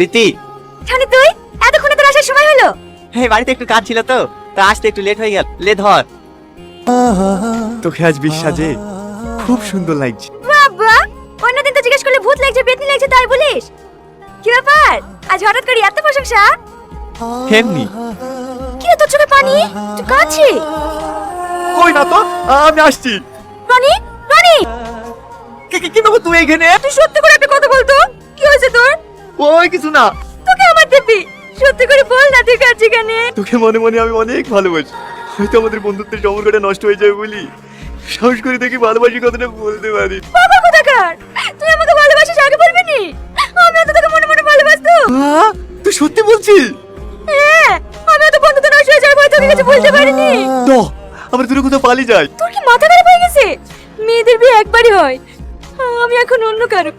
রীতি, ছানি তুই এতক্ষণে তোর আসার সময় হলো? এই বাড়িতে একটু কাজ ছিল তো, তা আসতে একটু লেট হয়ে গেল। লে ধর। তোকে আজ বিশ্বাসে খুব সুন্দর লাগছে। বাবা, অন্যদিন তো জিজ্ঞেস করলে ভূত লাগছে পেতনি লাগছে তাই বলিস। কি ব্যাপার আজ হঠাৎ করে এত প্রশংসা? এমনি। কি রে তোর চোখে পানি? তুই কাঁদছিস? কই না তো, আমি আসছি। রনি, রনি, কি বাবু তুই এখানে? তুই সত্যি করে একটা কথা বলতো, কি হয়েছে তোর? ওই কিছু না। তোকে আমার দিবি, সত্যি করে বল না তুই কাঁদছিস কেন? তোকে মনে মনে আমি অনেক ভালোবাসি। হয়তো আমাদের বন্ধুত্বের সম্পর্কটা নষ্ট হয়ে যাবে বলি সাহস করে দেখি ভালোবাসি কথাটা বলতে পারি। বাবা কোথাকার, তুই আমাকে ভালোবাসিস আগে বলবি নি? আমি তো তোকে মনে মনে ভালোবাসতাম। তুই সত্যি বলছিস? হ্যাঁ, আমি তো বন্ধুত্ব নষ্ট হয়ে যাবে তোকে কিছু বলতে পারিনি। তো আমরা দূরে কোথাও পালিয়ে যাই। তোর কি মাথা খারাপ হয়ে গেছে? মেয়েদের বিয়ে একবারই হয়, আমি এখন অন্য কারো।